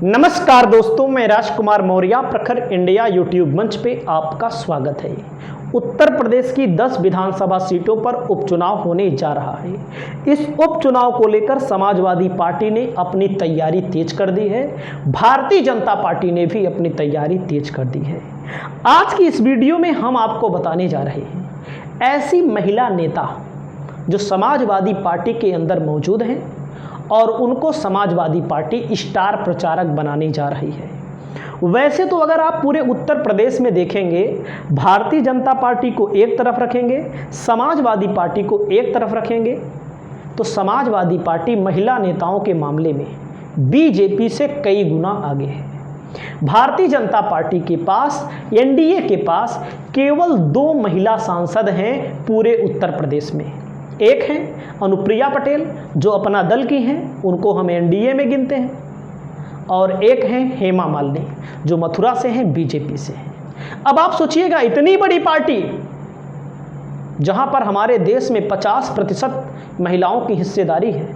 नमस्कार दोस्तों, मैं राजकुमार मौर्य प्रखर इंडिया यूट्यूब मंच पे आपका स्वागत है। उत्तर प्रदेश की 10 विधानसभा सीटों पर उपचुनाव होने जा रहा है। इस उपचुनाव को लेकर समाजवादी पार्टी ने अपनी तैयारी तेज कर दी है। भारतीय जनता पार्टी ने भी अपनी तैयारी तेज कर दी है। आज की इस वीडियो में हम आपको बताने जा रहे हैं ऐसी महिला नेता जो समाजवादी पार्टी के अंदर मौजूद हैं और उनको समाजवादी पार्टी स्टार प्रचारक बनाने जा रही है। वैसे तो अगर आप पूरे उत्तर प्रदेश में देखेंगे, भारतीय जनता पार्टी को एक तरफ रखेंगे, समाजवादी पार्टी को एक तरफ रखेंगे, तो समाजवादी पार्टी महिला नेताओं के मामले में बीजेपी से कई गुना आगे है। भारतीय जनता पार्टी के पास, एनडीए के पास केवल 2 महिला सांसद हैं पूरे उत्तर प्रदेश में। एक हैं अनुप्रिया पटेल जो अपना दल की हैं, उनको हम एनडीए में गिनते हैं, और एक हैं हेमा मालिनी जो मथुरा से हैं, बीजेपी से हैं। अब आप सोचिएगा, इतनी बड़ी पार्टी जहां पर हमारे देश में 50% महिलाओं की हिस्सेदारी है,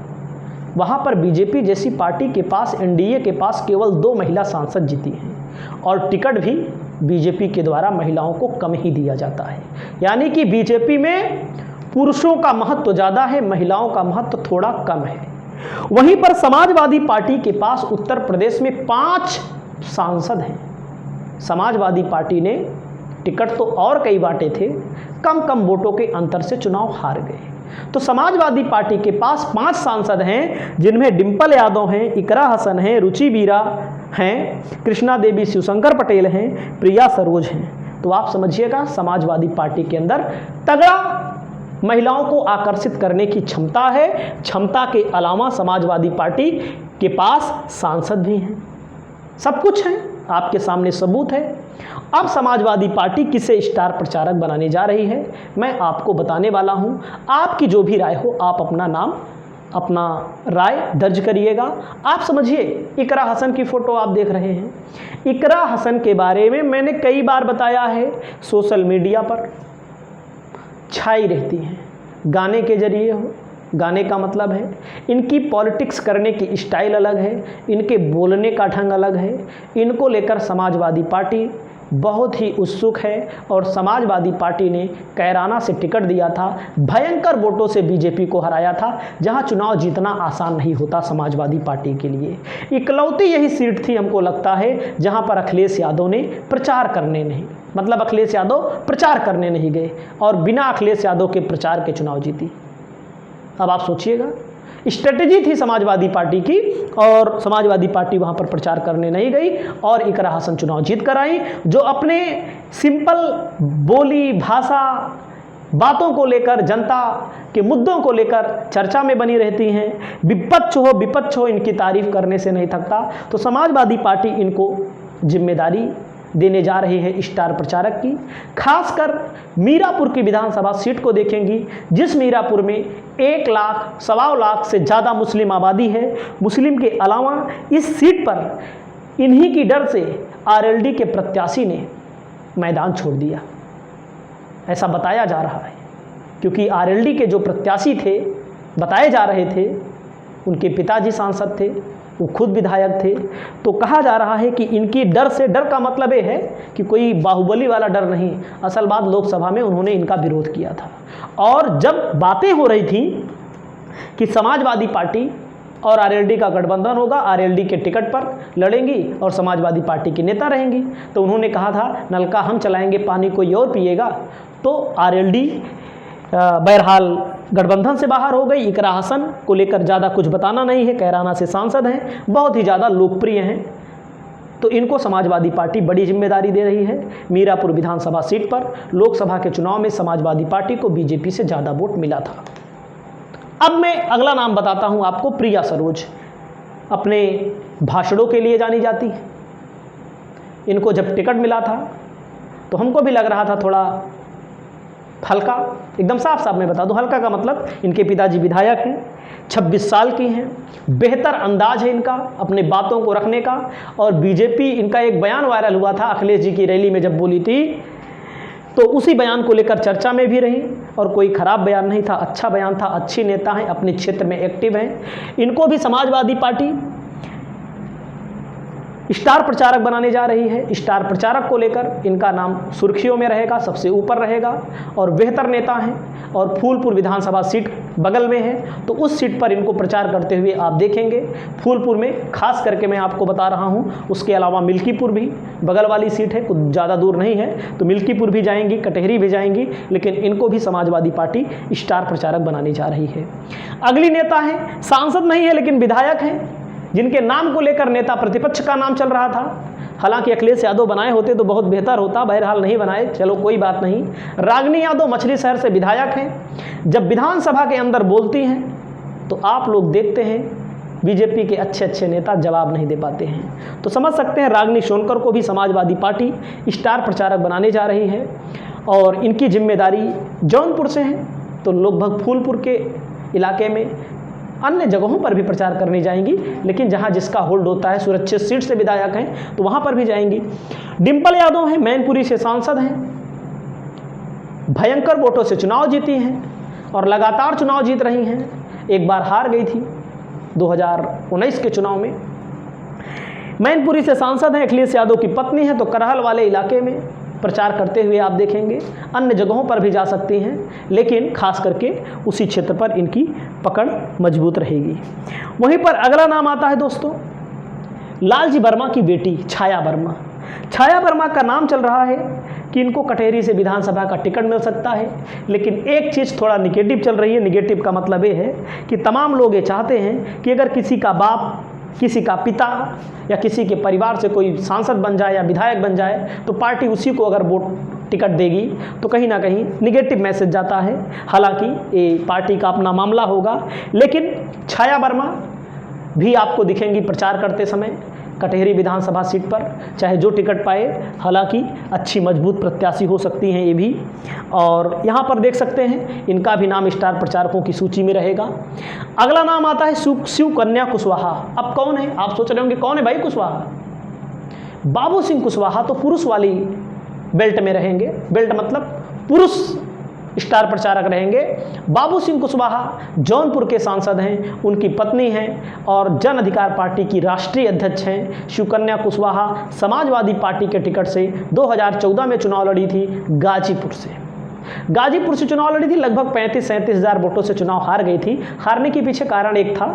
वहां पर बीजेपी जैसी पार्टी के पास, एनडीए के पास केवल 2 महिला सांसद जीती हैं और टिकट भी बीजेपी के द्वारा महिलाओं को कम ही दिया जाता है। यानी कि बीजेपी में पुरुषों का महत्व ज़्यादा है, महिलाओं का महत्व थोड़ा कम है। वहीं पर समाजवादी पार्टी के पास उत्तर प्रदेश में 5 सांसद हैं। समाजवादी पार्टी ने टिकट तो और कई बांटे थे, कम कम वोटों के अंतर से चुनाव हार गए। तो समाजवादी पार्टी के पास 5 सांसद हैं, जिनमें डिंपल यादव हैं, इकरा हसन हैं, रुचि बीरा हैं, कृष्णा देवी शिवशंकर पटेल हैं, प्रिया सरोज हैं। तो आप समझिएगा, समाजवादी पार्टी के अंदर तगड़ा महिलाओं को आकर्षित करने की क्षमता है। क्षमता के अलावा समाजवादी पार्टी के पास सांसद भी हैं, सब कुछ है, आपके सामने सबूत है। अब समाजवादी पार्टी किसे स्टार प्रचारक बनाने जा रही है, मैं आपको बताने वाला हूं। आपकी जो भी राय हो, आप अपना नाम, अपना राय दर्ज करिएगा। आप समझिए, इकरा हसन की फ़ोटो आप देख रहे हैं। इकरा हसन के बारे में मैंने कई बार बताया है, सोशल मीडिया पर छाई रहती हैं, गाने के जरिए हो। गाने का मतलब है, इनकी पॉलिटिक्स करने की स्टाइल अलग है, इनके बोलने का ढंग अलग है। इनको लेकर समाजवादी पार्टी बहुत ही उत्सुक है और समाजवादी पार्टी ने कैराना से टिकट दिया था, भयंकर वोटों से बीजेपी को हराया था, जहां चुनाव जीतना आसान नहीं होता समाजवादी पार्टी के लिए। इकलौती यही सीट थी, हमको लगता है, जहां पर अखिलेश यादव ने प्रचार करने नहीं, मतलब अखिलेश यादव प्रचार करने नहीं गए और बिना अखिलेश यादव के प्रचार के चुनाव जीती। अब आप सोचिएगा, स्ट्रेटेजी थी समाजवादी पार्टी की और समाजवादी पार्टी वहां पर प्रचार करने नहीं गई और इकरा हसन चुनाव जीत कर आई, जो अपने सिंपल बोली भाषा, बातों को लेकर, जनता के मुद्दों को लेकर चर्चा में बनी रहती हैं। विपक्ष हो विपक्ष हो, इनकी तारीफ करने से नहीं थकता। तो समाजवादी पार्टी इनको जिम्मेदारी देने जा रही है स्टार प्रचारक की। खासकर मीरापुर की विधानसभा सीट को देखेंगी, जिस मीरापुर में 1 लाख, 1.25 लाख से ज़्यादा मुस्लिम आबादी है। मुस्लिम के अलावा इस सीट पर इन्हीं की डर से आरएलडी के प्रत्याशी ने मैदान छोड़ दिया, ऐसा बताया जा रहा है। क्योंकि आरएलडी के जो प्रत्याशी थे, बताए जा रहे थे, उनके पिताजी सांसद थे, वो खुद विधायक थे। तो कहा जा रहा है कि इनकी डर से, डर का मतलब ये है कि कोई बाहुबली वाला डर नहीं, असल बात लोकसभा में उन्होंने इनका विरोध किया था। और जब बातें हो रही थी कि समाजवादी पार्टी और आरएलडी का गठबंधन होगा, आरएलडी के टिकट पर लड़ेंगी और समाजवादी पार्टी की नेता रहेंगी, तो उन्होंने कहा था नलका हम चलाएंगे, पानी कोई और पिएगा। तो आरएलडी बहरहाल गठबंधन से बाहर हो गई। इकरा हसन को लेकर ज़्यादा कुछ बताना नहीं है, कैराना से सांसद हैं, बहुत ही ज़्यादा लोकप्रिय हैं। तो इनको समाजवादी पार्टी बड़ी जिम्मेदारी दे रही है। मीरापुर विधानसभा सीट पर लोकसभा के चुनाव में समाजवादी पार्टी को बीजेपी से ज़्यादा वोट मिला था। अब मैं अगला नाम बताता हूँ आपको, प्रिया सरोज। अपने भाषणों के लिए जानी जाती है। इनको जब टिकट मिला था तो हमको भी लग रहा था थोड़ा हल्का, एकदम साफ साफ मैं बता दूं, हल्का का मतलब इनके पिताजी विधायक हैं, 26 साल की हैं, बेहतर अंदाज है इनका अपने बातों को रखने का। और बीजेपी, इनका एक बयान वायरल हुआ था अखिलेश जी की रैली में जब बोली थी, तो उसी बयान को लेकर चर्चा में भी रही। और कोई खराब बयान नहीं था, अच्छा बयान था। अच्छी नेता हैं, अपने क्षेत्र में एक्टिव हैं। इनको भी समाजवादी पार्टी स्टार प्रचारक बनाने जा रही है। स्टार प्रचारक को लेकर इनका नाम सुर्खियों में रहेगा, सबसे ऊपर रहेगा और बेहतर नेता हैं और फूलपुर विधानसभा सीट बगल में है, तो उस सीट पर इनको प्रचार करते हुए आप देखेंगे। फूलपुर में खास करके मैं आपको बता रहा हूं, उसके अलावा मिल्कीपुर भी बगल वाली सीट है, कुछ ज़्यादा दूर नहीं है, तो मिल्कीपुर भी जाएंगी, कटहरी भी जाएंगी, लेकिन इनको भी समाजवादी पार्टी स्टार प्रचारक बनाने जा रही है। अगली नेता है, सांसद नहीं है लेकिन विधायक हैं, जिनके नाम को लेकर नेता प्रतिपक्ष का नाम चल रहा था। हालांकि अखिलेश यादव बनाए होते तो बहुत बेहतर होता, बहरहाल नहीं बनाए, चलो कोई बात नहीं। रागिनी यादव मछली शहर से विधायक हैं। जब विधानसभा के अंदर बोलती हैं तो आप लोग देखते हैं बीजेपी के अच्छे अच्छे नेता जवाब नहीं दे पाते हैं। तो समझ सकते हैं रागिनी सोनकर को भी समाजवादी पार्टी स्टार प्रचारक बनाने जा रही है और इनकी जिम्मेदारी जौनपुर से है, तो लगभग फूलपुर के इलाके में अन्य जगहों पर भी प्रचार करने जाएंगी, लेकिन जहां जिसका होल्ड होता है, सुरक्षित सीट से विधायक हैं तो वहां पर भी जाएंगी। डिंपल यादव हैं, मैनपुरी से सांसद हैं, भयंकर वोटों से चुनाव जीती हैं और लगातार चुनाव जीत रही हैं। एक बार हार गई थी 2019 के चुनाव में। मैनपुरी से सांसद हैं, अखिलेश यादव की पत्नी है, तो करहल वाले इलाके में प्रचार करते हुए आप देखेंगे। अन्य जगहों पर भी जा सकती हैं, लेकिन खास करके उसी क्षेत्र पर इनकी पकड़ मजबूत रहेगी। वहीं पर अगला नाम आता है दोस्तों, लालजी वर्मा की बेटी छाया वर्मा। छाया वर्मा का नाम चल रहा है कि इनको कटहरी से विधानसभा का टिकट मिल सकता है, लेकिन एक चीज़ थोड़ा निगेटिव चल रही है। निगेटिव का मतलब ये है कि तमाम लोग ये चाहते हैं कि अगर किसी का बाप, किसी का पिता या किसी के परिवार से कोई सांसद बन जाए या विधायक बन जाए तो पार्टी उसी को अगर वोट टिकट देगी, तो कहीं ना कहीं निगेटिव मैसेज जाता है। हालांकि ये पार्टी का अपना मामला होगा, लेकिन छाया वर्मा भी आपको दिखेंगी प्रचार करते समय कटहरी विधानसभा सीट पर, चाहे जो टिकट पाए। हालांकि अच्छी मजबूत प्रत्याशी हो सकती हैं ये भी, और यहाँ पर देख सकते हैं इनका भी नाम स्टार प्रचारकों की सूची में रहेगा। अगला नाम आता है शिव कन्या कुशवाहा। अब कौन है, आप सोच रहे होंगे कौन है भाई कुशवाहा? बाबू सिंह कुशवाहा तो पुरुष वाली बेल्ट में रहेंगे, बेल्ट मतलब पुरुष स्टार प्रचारक रहेंगे। बाबू सिंह कुशवाहा जौनपुर के सांसद हैं, उनकी पत्नी हैं और जन अधिकार पार्टी की राष्ट्रीय अध्यक्ष हैं। शिवकन्या कुशवाहा समाजवादी पार्टी के टिकट से 2014 में चुनाव लड़ी थी, गाजीपुर से चुनाव लड़ी थी। लगभग 35-37 हज़ार वोटों से चुनाव हार गई थी। हारने के पीछे कारण एक था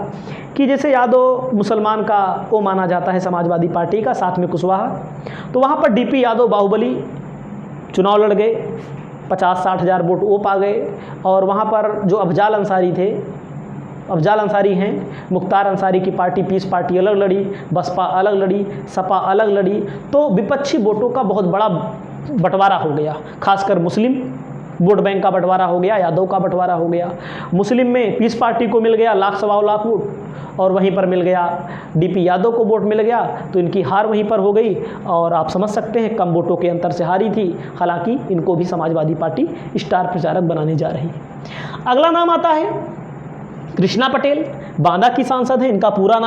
कि जैसे यादव मुसलमान का वो माना जाता है समाजवादी पार्टी का, साथ में कुशवाहा, तो वहाँ पर डीपी यादव बाहुबली चुनाव लड़ गए, 50-60 हज़ार वोट वो पा गए। और वहाँ पर जो अफजाल अंसारी हैं, मुख्तार अंसारी की पार्टी पीस पार्टी अलग लड़ी, बसपा अलग लड़ी, सपा अलग लड़ी, तो विपक्षी वोटों का बहुत बड़ा बंटवारा हो गया। खासकर मुस्लिम वोट बैंक का बंटवारा हो गया, यादव का बंटवारा हो गया। मुस्लिम में पीस पार्टी को मिल गया 1,00,000-1,25,00,000 वोट, और वहीं पर मिल गया डीपी यादव को वोट मिल गया, तो इनकी हार वहीं पर हो गई। और आप समझ सकते हैं कम वोटों के अंतर से हारी थी। हालांकि इनको भी समाजवादी पार्टी स्टार प्रचारक बनाने जा रही है। अगला नाम आता है कृष्णा पटेल, बांदा की सांसद है। इनका पूरा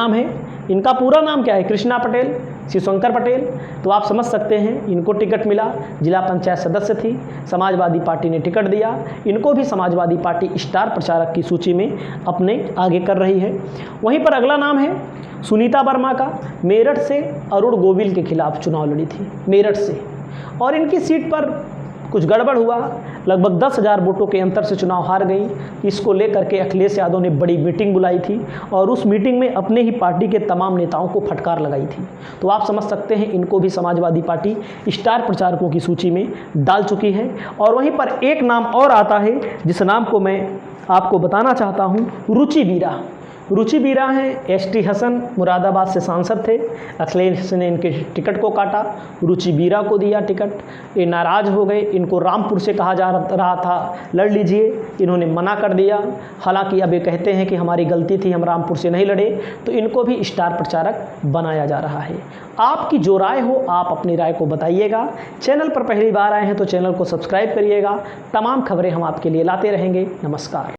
नाम क्या है? कृष्णा पटेल, शिवशंकर पटेल। तो आप समझ सकते हैं इनको टिकट मिला, जिला पंचायत सदस्य थी, समाजवादी पार्टी ने टिकट दिया। इनको भी समाजवादी पार्टी स्टार प्रचारक की सूची में अपने आगे कर रही है। वहीं पर अगला नाम है सुनीता वर्मा का। मेरठ से अरुण गोविल के खिलाफ चुनाव लड़ी थी, मेरठ से, और इनकी सीट पर कुछ गड़बड़ हुआ, लगभग 10,000 वोटों के अंतर से चुनाव हार गई। इसको लेकर के अखिलेश यादव ने बड़ी मीटिंग बुलाई थी और उस मीटिंग में अपने ही पार्टी के तमाम नेताओं को फटकार लगाई थी। तो आप समझ सकते हैं इनको भी समाजवादी पार्टी स्टार प्रचारकों की सूची में डाल चुकी है। और वहीं पर एक नाम और आता है जिस नाम को मैं आपको बताना चाहता हूँ, रुचि बीरा हैं। एसटी हसन मुरादाबाद से सांसद थे, अखिलेश ने इनके टिकट को काटा, रुचि बीरा को दिया टिकट। ये नाराज़ हो गए, इनको रामपुर से कहा जा रहा था लड़ लीजिए, इन्होंने मना कर दिया। हालांकि अब ये कहते हैं कि हमारी गलती थी, हम रामपुर से नहीं लड़े। तो इनको भी स्टार प्रचारक बनाया जा रहा है। आपकी जो राय हो आप अपनी राय को बताइएगा। चैनल पर पहली बार आए हैं तो चैनल को सब्सक्राइब करिएगा। तमाम खबरें हम आपके लिए लाते रहेंगे। नमस्कार।